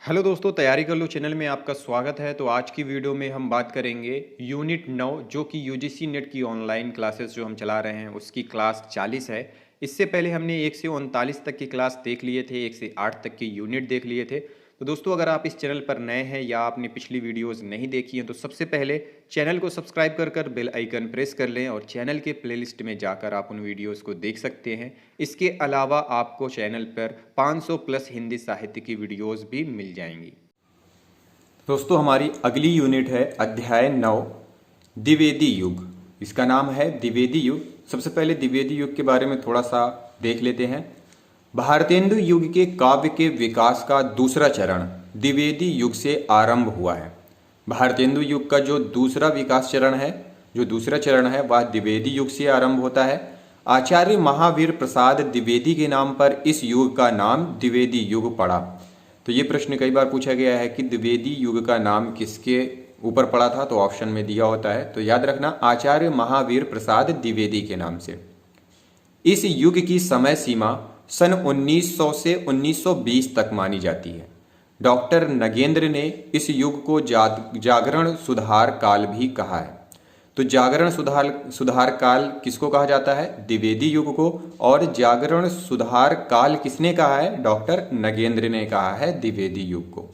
Hello दोस्तों, तैयारी कर लो चैनल में आपका स्वागत है। तो आज की वीडियो में हम बात करेंगे यूनिट 9 जो कि यूजीसी नेट की ऑनलाइन क्लासेस जो हम चला रहे हैं उसकी क्लास 40 है। इससे पहले हमने 1 से 39 तक की क्लास देख लिए थे, 1 से 8 तक की यूनिट देख लिए थे। तो दोस्तों, अगर आप इस चैनल पर नए हैं या आपने पिछली वीडियोस नहीं देखी हैं तो सबसे पहले चैनल को सब्सक्राइब कर बेल आइकन प्रेस कर लें और चैनल के प्लेलिस्ट में जाकर आप उन वीडियोस को देख सकते हैं। इसके अलावा आपको चैनल पर 500 प्लस हिंदी साहित्य की वीडियोस भी मिल जाएंगी। दोस्तों, हमारी अगली यूनिट है अध्याय 9 द्विवेदी युग। इसका नाम है द्विवेदी युग। सबसे पहले द्विवेदी युग के बारे में थोड़ा सा देख लेते हैं। भारतेंदु युग के काव्य के विकास का दूसरा चरण द्विवेदी युग से आरंभ हुआ है। भारतेंदु युग का जो दूसरा विकास चरण है, जो दूसरा चरण है, वह द्विवेदी युग से आरंभ होता है। आचार्य महावीर प्रसाद द्विवेदी के नाम पर इस युग का नाम द्विवेदी युग पड़ा। तो ये प्रश्न कई बार पूछा गया है कि द्विवेदी युग का नाम किसके ऊपर पड़ा था, तो ऑप्शन में दिया होता है। तो याद रखना, आचार्य महावीर प्रसाद द्विवेदी के नाम से। इस युग की समय सीमा सन 1900 से 1920 तक मानी जाती है। डॉक्टर नगेंद्र ने इस युग को जागरण सुधार काल भी कहा है। तो जागरण सुधार काल किसको कहा जाता है? द्विवेदी युग को। और जागरण सुधार काल किसने कहा है? डॉक्टर नगेंद्र ने कहा है द्विवेदी युग को।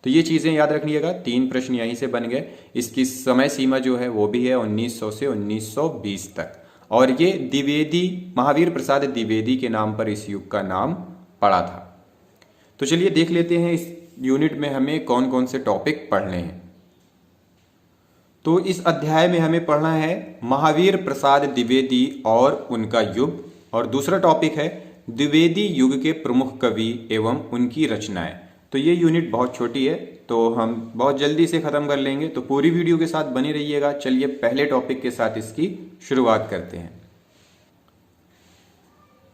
तो ये चीजें याद रखिएगा। 3 प्रश्न यहीं से बन गए। इसकी समय सीमा जो है वो भी है 1900 से 1920 तक। और ये द्विवेदी, महावीर प्रसाद द्विवेदी के नाम पर इस युग का नाम पड़ा था। तो चलिए देख लेते हैं इस यूनिट में हमें कौन कौन से टॉपिक पढ़ने हैं। तो इस अध्याय में हमें पढ़ना है महावीर प्रसाद द्विवेदी और उनका युग। और दूसरा टॉपिक है द्विवेदी युग के प्रमुख कवि एवं उनकी रचनाएं। तो ये यूनिट बहुत छोटी है, तो हम बहुत जल्दी से खत्म कर लेंगे। तो पूरी वीडियो के साथ बने रहिएगा। चलिए पहले टॉपिक के साथ इसकी शुरुआत करते हैं।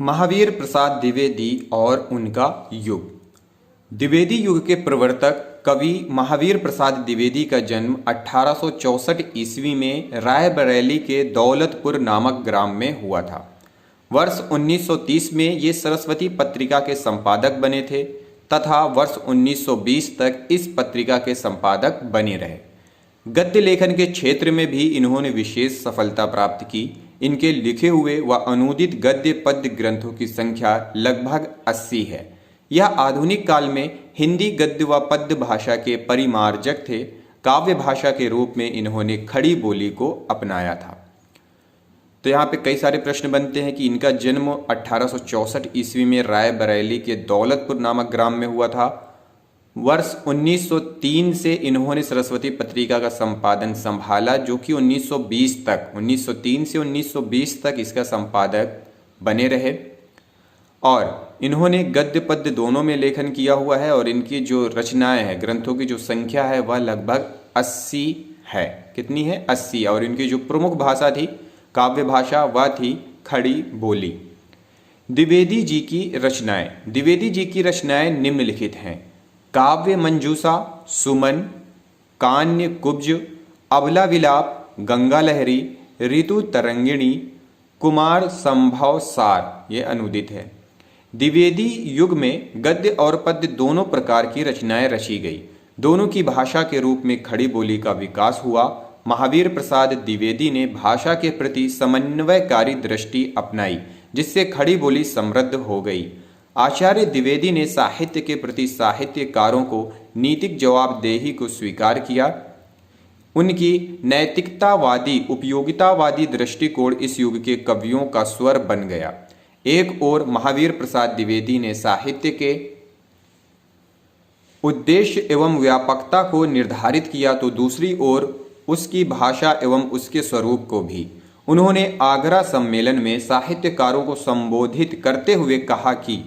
महावीर प्रसाद द्विवेदी और उनका युग। द्विवेदी युग के प्रवर्तक कवि महावीर प्रसाद द्विवेदी का जन्म 1864 ईस्वी में रायबरेली के दौलतपुर नामक ग्राम में हुआ था। वर्ष 1930 में ये सरस्वती पत्रिका के संपादक बने थे तथा वर्ष 1920 तक इस पत्रिका के संपादक बने रहे। गद्य लेखन के क्षेत्र में भी इन्होंने विशेष सफलता प्राप्त की। इनके लिखे हुए व अनूदित गद्य पद्य ग्रंथों की संख्या लगभग 80 है। यह आधुनिक काल में हिंदी गद्य व पद्य भाषा के परिमार्जक थे। काव्य भाषा के रूप में इन्होंने खड़ी बोली को अपनाया था। तो यहाँ पे कई सारे प्रश्न बनते हैं कि इनका जन्म 1864 ईस्वी में रायबरेली के दौलतपुर नामक ग्राम में हुआ था। वर्ष 1903 से इन्होंने सरस्वती पत्रिका का संपादन संभाला, जो कि 1920 तक, 1903 से 1920 तक इसका संपादक बने रहे। और इन्होंने गद्य पद्य दोनों में लेखन किया हुआ है। और इनकी जो रचनाएं हैं, ग्रंथों की जो संख्या है वह लगभग 80 है। कितनी है? 80। और इनकी जो प्रमुख भाषा थी, काव्य भाषा, वह थी खड़ी बोली। द्विवेदी जी की रचनाएं। द्विवेदी जी की रचनाएं निम्नलिखित हैं: काव्य मंजूषा, सुमन, कान्य कुब्ज, अबला विलाप, गंगा लहरी, ऋतु तरंगिणी, कुमार संभव सार, ये अनूदित है। द्विवेदी युग में गद्य और पद्य दोनों प्रकार की रचनाएं रची गई। दोनों की भाषा के रूप में खड़ी बोली का विकास हुआ। महावीर प्रसाद द्विवेदी ने भाषा के प्रति समन्वयकारी दृष्टि अपनाई, जिससे खड़ी बोली समृद्ध हो गई। आचार्य द्विवेदी ने साहित्य के प्रति साहित्यकारों को नीतिक जवाबदेही को स्वीकार किया। उनकी नैतिकतावादी, उपयोगितावादी दृष्टिकोण इस युग के कवियों का स्वर बन गया। एक ओर महावीर प्रसाद द्विवेदी ने साहित्य के उद्देश्य एवं व्यापकता को निर्धारित किया, तो दूसरी ओर उसकी भाषा एवं उसके स्वरूप को भी। उन्होंने आगरा सम्मेलन में साहित्यकारों को संबोधित करते हुए कहा कि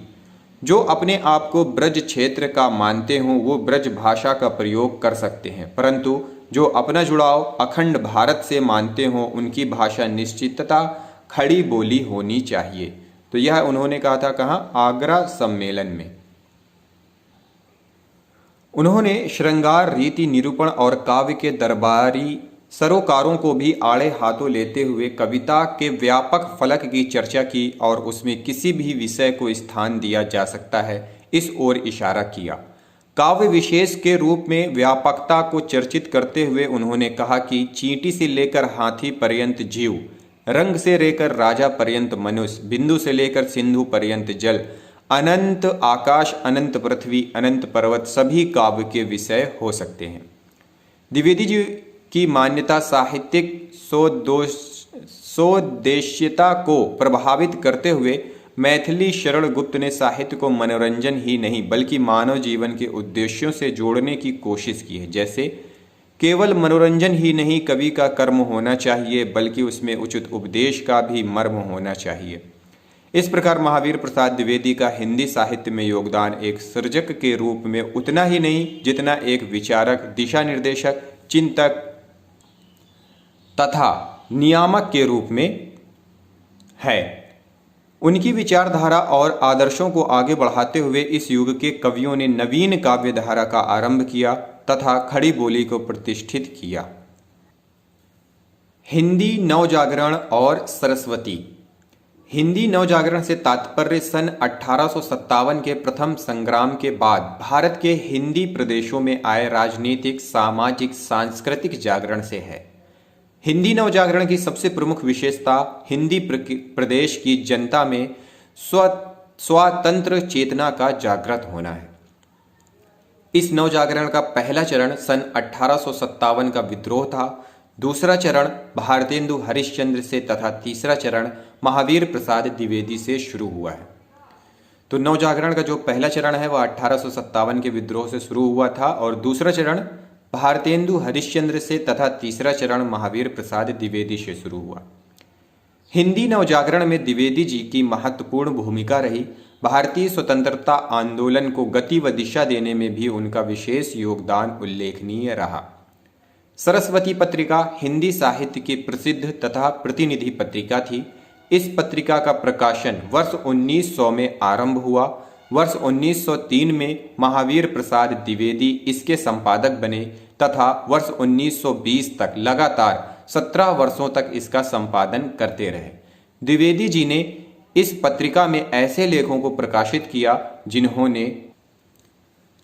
जो अपने आप को ब्रज क्षेत्र का मानते हों वो ब्रज भाषा का प्रयोग कर सकते हैं, परंतु जो अपना जुड़ाव अखंड भारत से मानते हों उनकी भाषा निश्चितता खड़ी बोली होनी चाहिए। तो यह उन्होंने कहा था कहाँ? आगरा सम्मेलन में। उन्होंने श्रृंगार, रीति निरूपण और काव्य के दरबारी सरोकारों को भी आड़े हाथों लेते हुए कविता के व्यापक फलक की चर्चा की और उसमें किसी भी विषय को स्थान दिया जा सकता है, इस ओर इशारा किया। काव्य विशेष के रूप में व्यापकता को चर्चित करते हुए उन्होंने कहा कि चींटी से लेकर हाथी पर्यंत जीव, रंग से लेकर राजा पर्यंत मनुष्य, बिंदु से लेकर सिंधु पर्यंत जल, अनंत आकाश, अनंत पृथ्वी, अनंत पर्वत सभी काव्य के विषय हो सकते हैं। द्विवेदी जी की मान्यता साहित्यिक सौदेश्यता को प्रभावित करते हुए मैथिली शरण गुप्त ने साहित्य को मनोरंजन ही नहीं बल्कि मानव जीवन के उद्देश्यों से जोड़ने की कोशिश की है। जैसे केवल मनोरंजन ही नहीं, कवि का कर्म होना चाहिए बल्कि उसमें उचित उपदेश का भी मर्म होना चाहिए। इस प्रकार महावीर प्रसाद द्विवेदी का हिंदी साहित्य में योगदान एक सृजक के रूप में उतना ही नहीं जितना एक विचारक, दिशा निर्देशक, चिंतक तथा नियामक के रूप में है। उनकी विचारधारा और आदर्शों को आगे बढ़ाते हुए इस युग के कवियों ने नवीन काव्य धारा का आरंभ किया तथा खड़ी बोली को प्रतिष्ठित किया। हिंदी नवजागरण और सरस्वती। हिंदी नवजागरण से तात्पर्य सन 1857 के प्रथम संग्राम के बाद भारत के हिंदी प्रदेशों में आए राजनीतिक, सामाजिक, सांस्कृतिक जागरण से है। हिंदी नवजागरण की सबसे प्रमुख विशेषता हिंदी प्रदेश की जनता में स्वतंत्र चेतना का जागृत होना है। इस नवजागरण का पहला चरण सन 1857 का विद्रोह था, दूसरा चरण भारतेंदु हरिश्चंद्र से तथा तीसरा चरण महावीर प्रसाद द्विवेदी से शुरू हुआ है। तो नवजागरण का जो पहला चरण है वह 1857 के विद्रोह से शुरू हुआ था और दूसरा चरण भारतेंदु हरिश्चंद्र से तथा तीसरा चरण महावीर प्रसाद द्विवेदी से शुरू हुआ। हिंदी नवजागरण में द्विवेदी जी की महत्वपूर्ण भूमिका रही। भारतीय स्वतंत्रता आंदोलन को गति व दिशा देने में भी उनका विशेष योगदान उल्लेखनीय रहा। सरस्वती पत्रिका हिंदी साहित्य की प्रसिद्ध तथा प्रतिनिधि पत्रिका थी। इस पत्रिका का प्रकाशन वर्ष 1900 में आरंभ हुआ। वर्ष 1903 में महावीर प्रसाद द्विवेदी इसके संपादक बने तथा वर्ष 1920 तक लगातार 17 वर्षों तक इसका संपादन करते रहे। द्विवेदी जी ने इस पत्रिका में ऐसे लेखों को प्रकाशित किया जिन्होंने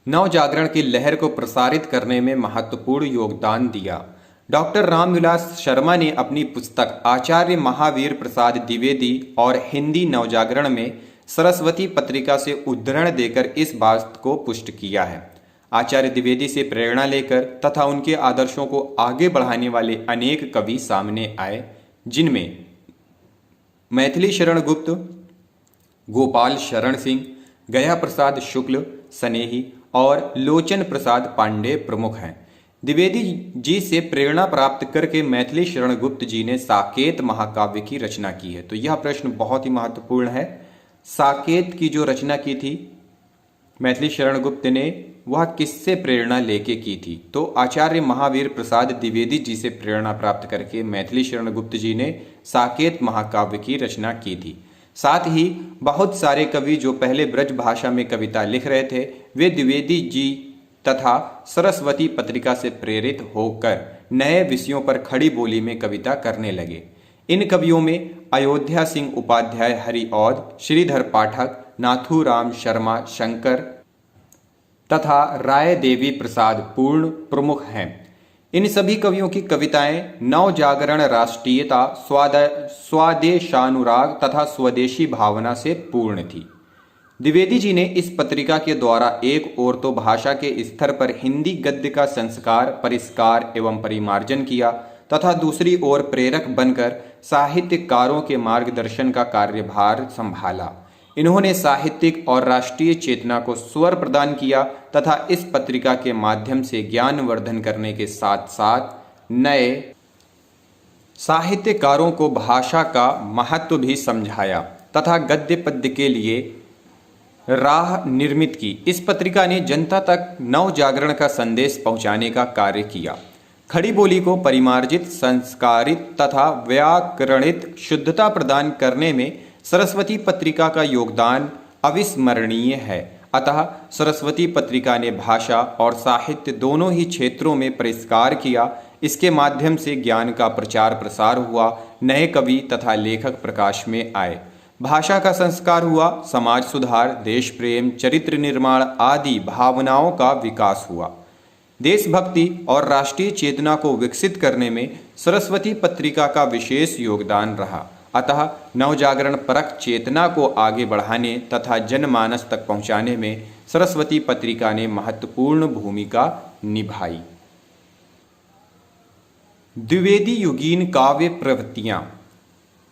नवजागरण की लहर को प्रसारित करने में महत्वपूर्ण योगदान दिया। डॉक्टर रामविलास शर्मा ने अपनी पुस्तक आचार्य महावीर प्रसाद द्विवेदी और हिंदी नवजागरण में सरस्वती पत्रिका से उद्धरण देकर इस बात को पुष्ट किया है। आचार्य द्विवेदी से प्रेरणा लेकर तथा उनके आदर्शों को आगे बढ़ाने वाले अनेक कवि सामने आए, जिनमें मैथिली शरण गुप्त, गोपाल शरण सिंह, गया प्रसाद शुक्ल, स्नेही और लोचन प्रसाद पांडे प्रमुख हैं। द्विवेदी जी से प्रेरणा प्राप्त करके मैथिली शरण गुप्त जी ने साकेत महाकाव्य की रचना की है। तो यह प्रश्न बहुत ही महत्वपूर्ण है। साकेत की जो रचना की थी मैथिली शरण गुप्त ने, वह किससे प्रेरणा लेके की थी? तो आचार्य महावीर प्रसाद द्विवेदी जी से प्रेरणा प्राप्त करके मैथिली शरण गुप्त जी ने साकेत महाकाव्य की रचना की थी। साथ ही बहुत सारे कवि जो पहले ब्रज भाषा में कविता लिख रहे थे, वे द्विवेदी जी तथा सरस्वती पत्रिका से प्रेरित होकर नए विषयों पर खड़ी बोली में कविता करने लगे। इन कवियों में अयोध्या सिंह उपाध्याय हरिऔध, श्रीधर पाठक, नाथूराम शर्मा शंकर तथा राय देवी प्रसाद पूर्ण प्रमुख हैं। इन सभी कवियों की कविताएं नवजागरण, राष्ट्रीयता, स्वादेशानुराग तथा स्वदेशी भावना से पूर्ण थी। द्विवेदी जी ने इस पत्रिका के द्वारा एक ओर तो भाषा के स्तर पर हिंदी गद्य का संस्कार, परिष्कार एवं परिमार्जन किया तथा दूसरी ओर प्रेरक बनकर साहित्यकारों के मार्गदर्शन का कार्यभार संभाला। इन्होंने साहित्यिक और राष्ट्रीय चेतना को स्वर प्रदान किया तथा इस पत्रिका के माध्यम से ज्ञानवर्धन करने के साथ साथ नए साहित्यकारों को भाषा का महत्व भी समझाया तथा गद्य पद्य के लिए राह निर्मित की। इस पत्रिका ने जनता तक नव जागरण का संदेश पहुंचाने का कार्य किया। खड़ी बोली को परिमार्जित, संस्कारित तथा व्याकरणित शुद्धता प्रदान करने में सरस्वती पत्रिका का योगदान अविस्मरणीय है। अतः सरस्वती पत्रिका ने भाषा और साहित्य दोनों ही क्षेत्रों में परिष्कार किया। इसके माध्यम से ज्ञान का प्रचार प्रसार हुआ, नए कवि तथा लेखक प्रकाश में आए। भाषा का संस्कार हुआ, समाज सुधार, देश प्रेम, चरित्र निर्माण आदि भावनाओं का विकास हुआ। देशभक्ति और राष्ट्रीय चेतना को विकसित करने में सरस्वती पत्रिका का विशेष योगदान रहा। अतः नवजागरण परक चेतना को आगे बढ़ाने तथा जनमानस तक पहुंचाने में सरस्वती पत्रिका ने महत्वपूर्ण भूमिका निभाई। द्विवेदी युगीन काव्य प्रवृत्तियाँ।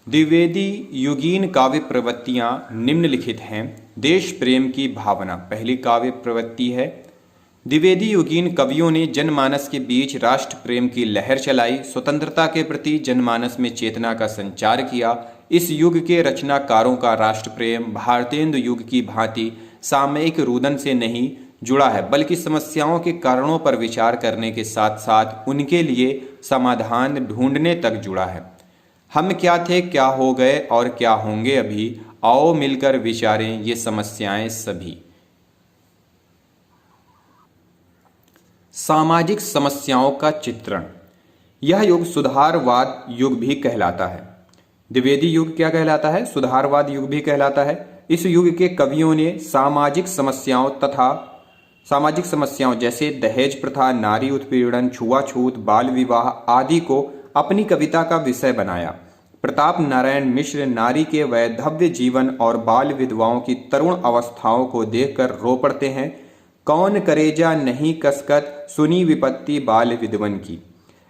द्विवेदी युगीन काव्य प्रवृत्तियाँ निम्नलिखित हैं। देश प्रेम की भावना पहली काव्य प्रवृत्ति है। द्विवेदी युगीन कवियों ने जनमानस के बीच राष्ट्र प्रेम की लहर चलाई, स्वतंत्रता के प्रति जनमानस में चेतना का संचार किया। इस युग के रचनाकारों का राष्ट्र प्रेम भारतेंदु युग की भांति सामयिक रुदन से नहीं जुड़ा है, बल्कि समस्याओं के कारणों पर विचार करने के साथ साथ उनके लिए समाधान ढूंढने तक जुड़ा है। हम क्या थे, क्या हो गए और क्या होंगे अभी, आओ मिलकर विचारें ये समस्याएं सभी। सामाजिक समस्याओं का चित्रण। यह युग सुधारवाद युग भी कहलाता है। द्विवेदी युग क्या कहलाता है? सुधारवाद युग भी कहलाता है। इस युग के कवियों ने सामाजिक समस्याओं जैसे दहेज प्रथा, नारी उत्पीड़न, छुआछूत, बाल विवाह आदि को अपनी कविता का विषय बनाया। प्रताप नारायण मिश्र नारी के वैधव्य जीवन और बाल विधवाओं की तरुण अवस्थाओं को देखकर रो पड़ते हैं। कौन करेजा नहीं कसकत, सुनी विपत्ति बाल विधवन की।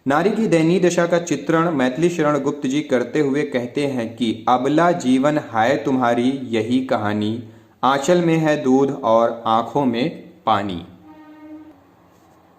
नारी की दयनीय दशा का चित्रण मैथिली शरण गुप्त जी करते हुए कहते हैं कि अबला जीवन है तुम्हारी यही कहानी, आंचल में है दूध और आंखों में पानी।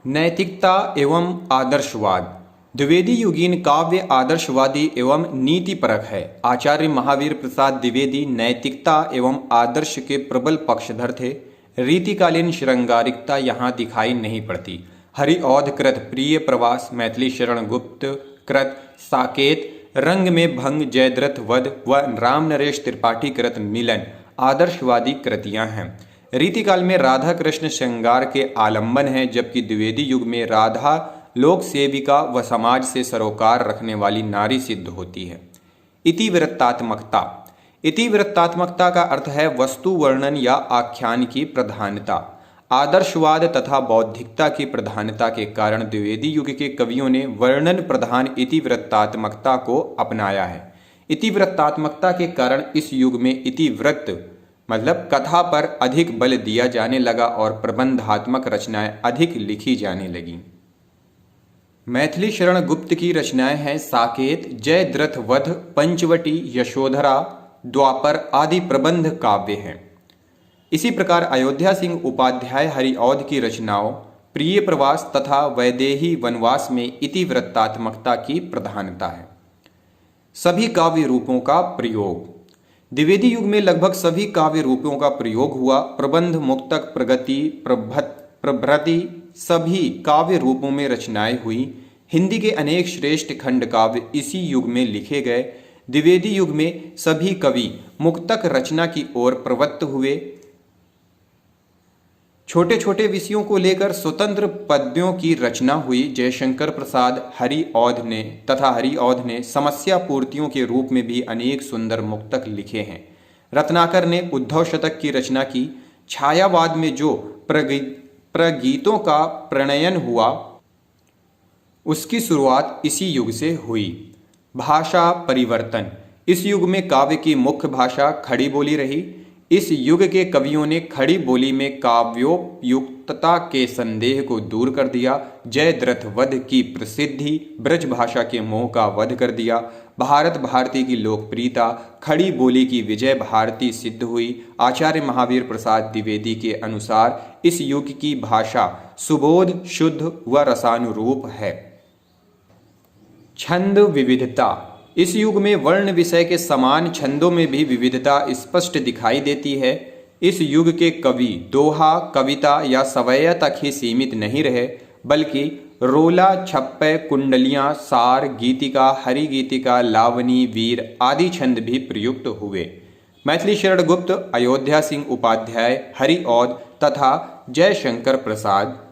नैतिकता एवं आदर्शवाद। द्विवेदी युगीन काव्य आदर्शवादी एवं नीतिपरक है। आचार्य महावीर प्रसाद द्विवेदी नैतिकता एवं आदर्श के प्रबल पक्षधर थे। रीतिकालीन श्रृंगारिकता यहाँ दिखाई नहीं पड़ती। हरिऔध कृत प्रिय प्रवास, मैथिली शरण गुप्त कृत साकेत, रंग में भंग, जयद्रथ वध व राम नरेश त्रिपाठी कृत मिलन आदर्शवादी कृतियां हैं। रीतिकाल में राधा कृष्ण श्रृंगार के आलंबन हैं, जबकि द्विवेदी युग में राधा लोक सेविका व समाज से सरोकार रखने वाली नारी सिद्ध होती है। इतिवृत्तात्मकता। इतिवृत्तात्मकता का अर्थ है वस्तु वर्णन या आख्यान की प्रधानता। आदर्शवाद तथा बौद्धिकता की प्रधानता के कारण द्विवेदी युग के कवियों ने वर्णन प्रधान इतिवृत्तात्मकता को अपनाया है। इतिवृत्तात्मकता के कारण इस युग में इतिवृत्त मतलब कथा पर अधिक बल दिया जाने लगा और प्रबंधात्मक रचनाएं अधिक लिखी जाने लगीं। मैथिली शरण गुप्त की रचनाएं हैं साकेत, जयद्रथ वध, पंचवटी, यशोधरा, द्वापर आदि प्रबंध काव्य हैं। इसी प्रकार अयोध्या सिंह उपाध्याय हरिऔध की रचनाओं प्रिय प्रवास तथा वैदेही वनवास में इतिवृत्तात्मकता की प्रधानता है। सभी काव्य रूपों का प्रयोग। द्विवेदी युग में लगभग सभी काव्य रूपों का प्रयोग हुआ। प्रबंध, मुक्तक, प्रगति, प्रभृति सभी काव्य रूपों में रचनाएं हुई। हिंदी के अनेक श्रेष्ठ खंड काव्य इसी युग में लिखे गए। द्विवेदी युग में सभी कवि मुक्तक रचना की ओर प्रवृत्त हुए। छोटे छोटे विषयों को लेकर स्वतंत्र पद्यों की रचना हुई। जयशंकर प्रसाद हरिऔध ने समस्या पूर्तियों के रूप में भी अनेक सुंदर मुक्तक लिखे हैं। रत्नाकर ने उद्धव शतक की रचना की। छायावाद में जो प्रगीतों का प्रणयन हुआ उसकी शुरुआत इसी युग से हुई। भाषा परिवर्तन। इस युग में काव्य की मुख्य भाषा खड़ी बोली रही। इस युग के कवियों ने खड़ी बोली में काव्योपयुक्तता के संदेह को दूर कर दिया। जयद्रथ वध की प्रसिद्धि ब्रज भाषा के मोह का वध कर दिया। भारत भारती की लोकप्रियता खड़ी बोली की विजय भारती सिद्ध हुई। आचार्य महावीर प्रसाद द्विवेदी के अनुसार इस युग की भाषा सुबोध, शुद्ध व रसानुरूप है। छंद विविधता। इस युग में वर्ण विषय के समान छंदों में भी विविधता स्पष्ट दिखाई देती है। इस युग के कवि दोहा, कविता या सवैया तक ही सीमित नहीं रहे, बल्कि रोला, छप्पे, कुंडलियां, सार, गीतिका, हरि गीतिका, लावनी, वीर आदि छंद भी प्रयुक्त हुए। मैथिली शरण गुप्त, अयोध्या सिंह उपाध्याय हरिऔध तथा जयशंकर प्रसाद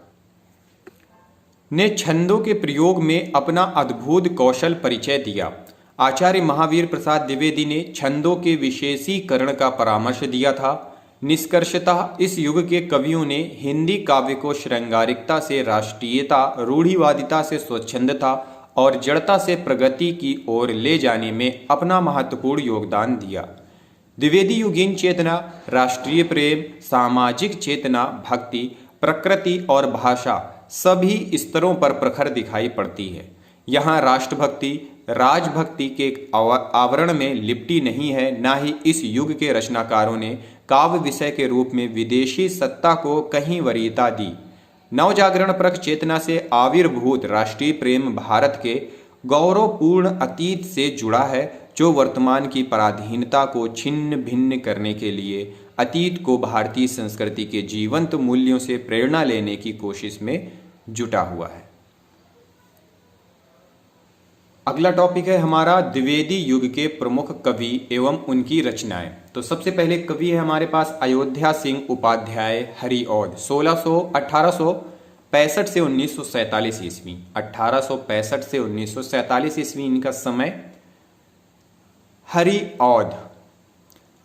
ने छंदों के प्रयोग में अपना अद्भुत कौशल परिचय दिया। आचार्य महावीर प्रसाद द्विवेदी ने छंदों के विशेषीकरण का परामर्श दिया था। निष्कर्षतः इस युग के कवियों ने हिंदी काव्य को श्रृंगारिकता से राष्ट्रीयता, रूढ़िवादिता से स्वच्छंदता और जड़ता से प्रगति की ओर ले जाने में अपना महत्वपूर्ण योगदान दिया। द्विवेदी युगीन चेतना राष्ट्रीय प्रेम, सामाजिक चेतना, भक्ति, प्रकृति और भाषा सभी स्तरों पर प्रखर दिखाई पड़ती है। यहाँ राष्ट्रभक्ति राजभक्ति के आवरण में लिपटी नहीं है, ना ही इस युग के रचनाकारों ने काव्य विषय के रूप में विदेशी सत्ता को कहीं वरीयता दी। नवजागरण परक चेतना से आविर्भूत राष्ट्रीय प्रेम भारत के गौरवपूर्ण अतीत से जुड़ा है, जो वर्तमान की पराधीनता को छिन्न भिन्न करने के लिए अतीत को भारतीय संस्कृति के जीवंत मूल्यों से प्रेरणा लेने की कोशिश में जुटा हुआ है। अगला टॉपिक है हमारा द्विवेदी युग के प्रमुख कवि एवं उनकी रचनाएं। तो सबसे पहले कवि है हमारे पास अयोध्या सिंह उपाध्याय हरिऔध 1865 से 1947 ईस्वी। 1865 से 1947 ईस्वी इनका समय।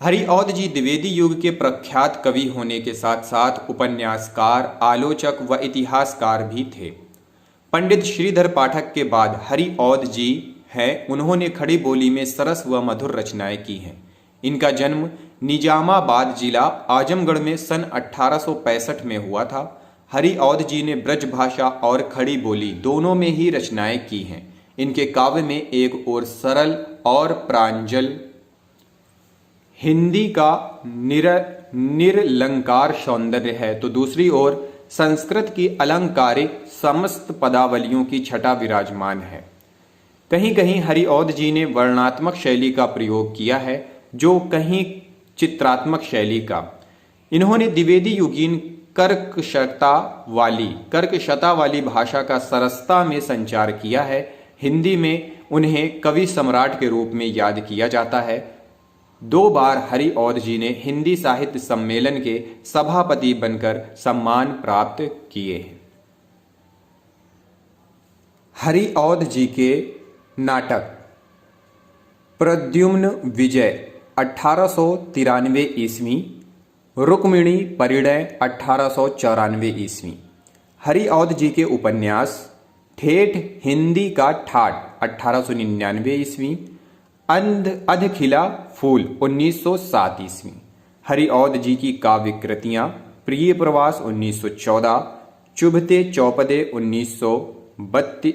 हरिऔध जी द्विवेदी युग के प्रख्यात कवि होने के साथ साथ उपन्यासकार, आलोचक व इतिहासकार भी थे। पंडित श्रीधर पाठक के बाद हरिऔध जी हैं। उन्होंने खड़ी बोली में सरस व मधुर रचनाएं की हैं। इनका जन्म निजामाबाद जिला आजमगढ़ में सन 1865 में हुआ था। हरिऔध जी ने ब्रज भाषा और खड़ी बोली दोनों में ही रचनाएं की हैं। इनके काव्य में एक ओर सरल और प्रांजल हिंदी का निरलंकार सौंदर्य है, तो दूसरी ओर संस्कृत की अलंकारिक समस्त पदावलियों की छटा विराजमान है। कहीं कहीं हरिऔध जी ने वर्णात्मक शैली का प्रयोग किया है, जो कहीं चित्रात्मक शैली का। इन्होंने द्विवेदी युगीन कर्कशता वाली भाषा का सरसता में संचार किया है। हिंदी में उन्हें कवि सम्राट के रूप में याद किया जाता है। 2 बार हरिऔध जी ने हिंदी साहित्य सम्मेलन के सभापति बनकर सम्मान प्राप्त किए हैं। हरिऔध जी के नाटक प्रद्युम्न विजय 1893 ईस्वी, रुक्मिणी परिणय 1894 ईस्वी। हरिऔध जी के उपन्यास ठेठ हिंदी का ठाठ 1899 ईस्वी, अधखिला फूल 1907 ईस्वी। हरिऔध जी की काव्य कृतियां प्रिय प्रवास 1914, चुभते चौपदे 1932,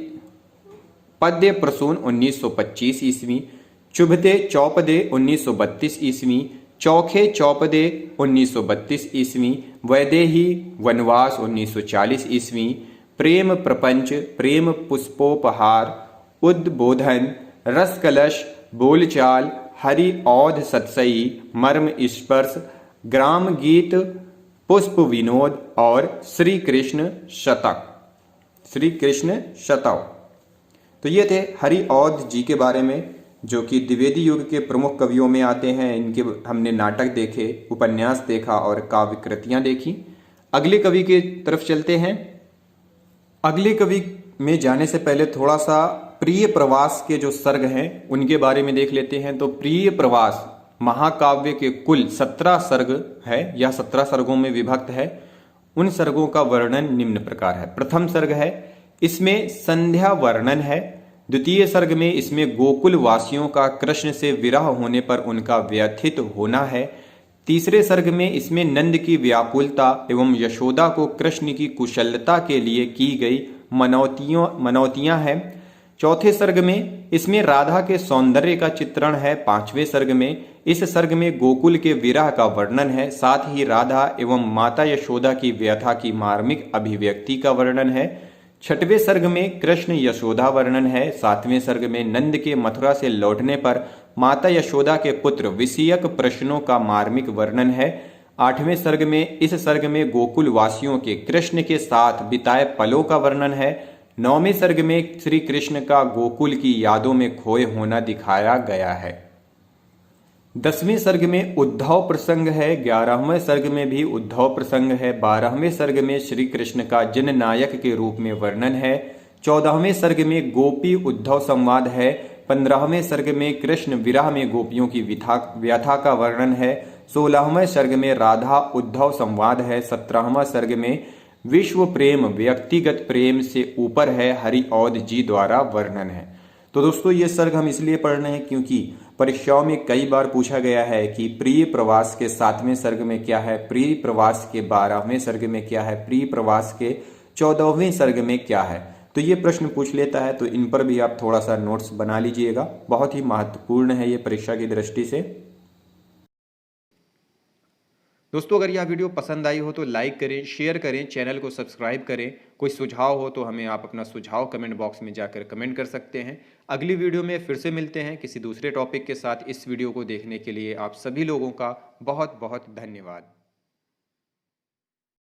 पद्य प्रसून 1925 ईस्वी, चुभते चौपदे 1932 ईस्वी, चौखे चौपदे 1932 ईस्वी, वैदेही वनवास 1940 ईस्वी, प्रेम प्रपंच, प्रेम पुष्पोपहार, उद्बोधन, रस कलश, बोलचाल, हरिऔध सतसई, मर्म स्पर्श, ग्राम गीत, पुष्प विनोद और श्री कृष्ण शतक। तो ये थे हरिऔध जी के बारे में, जो कि द्विवेदी युग के प्रमुख कवियों में आते हैं। इनके हमने नाटक देखे, उपन्यास देखा और काव्य कृतियां देखी। अगले कवि की तरफ चलते हैं। अगले कवि में जाने से पहले थोड़ा सा प्रिय प्रवास के जो सर्ग हैं उनके बारे में देख लेते हैं। तो प्रिय प्रवास महाकाव्य के कुल 17 सर्ग है या 17 सर्गों में विभक्त है। उन सर्गों का वर्णन निम्न प्रकार है। प्रथम सर्ग है, इसमें संध्या वर्णन है। द्वितीय सर्ग में इसमें गोकुल वासियों का कृष्ण से विरह होने पर उनका व्यथित होना है। तीसरे सर्ग में इसमें नंद की व्याकुलता एवं यशोदा को कृष्ण की कुशलता के लिए की गई मनौतियां हैं। चौथे सर्ग में इसमें राधा के सौंदर्य का चित्रण है। पांचवें सर्ग में इस सर्ग में गोकुल के विरह का वर्णन है। साथ ही राधा एवं माता यशोदा की व्यथा की मार्मिक अभिव्यक्ति का वर्णन है। छठवें सर्ग में कृष्ण यशोदा वर्णन है। सातवें सर्ग में नंद के मथुरा से लौटने पर माता यशोदा के पुत्र विषयक प्रश्नों का मार्मिक वर्णन है। आठवें सर्ग में इस सर्ग में गोकुल वासियों के कृष्ण के साथ बिताए पलों का वर्णन है। 9वें सर्ग में श्री कृष्ण का गोकुल की यादों में खोए होना दिखाया गया है। 10वें सर्ग में उद्धव प्रसंग है। 11वें सर्ग में भी उद्धव प्रसंग है। 12वें सर्ग में श्री कृष्ण का जननायक के रूप में वर्णन है। 14वें सर्ग में गोपी उद्धव संवाद है। 15वें सर्ग में कृष्ण विरह में गोपियों की व्यथा का वर्णन है। 16वें सर्ग में राधा उद्धव संवाद है। 17वां सर्ग में विश्व प्रेम व्यक्तिगत प्रेम से ऊपर है, हरिऔध जी द्वारा वर्णन है। तो दोस्तों ये सर्ग हम इसलिए पढ़ रहे हैं क्योंकि परीक्षाओं में कई बार पूछा गया है कि प्रिय प्रवास के 7वें सर्ग में क्या है, प्रिय प्रवास के 12वें सर्ग में क्या है, प्रिय प्रवास के 14वें सर्ग में क्या है। तो ये प्रश्न पूछ लेता है, तो इन पर भी आप थोड़ा सा नोट्स बना लीजिएगा, बहुत ही महत्वपूर्ण है ये परीक्षा की दृष्टि से। दोस्तों अगर यह वीडियो पसंद आई हो तो लाइक करें, शेयर करें, चैनल को सब्सक्राइब करें। कोई सुझाव हो तो हमें आप अपना सुझाव कमेंट बॉक्स में जाकर कमेंट कर सकते हैं। अगली वीडियो में फिर से मिलते हैं किसी दूसरे टॉपिक के साथ। इस वीडियो को देखने के लिए आप सभी लोगों का बहुत बहुत धन्यवाद।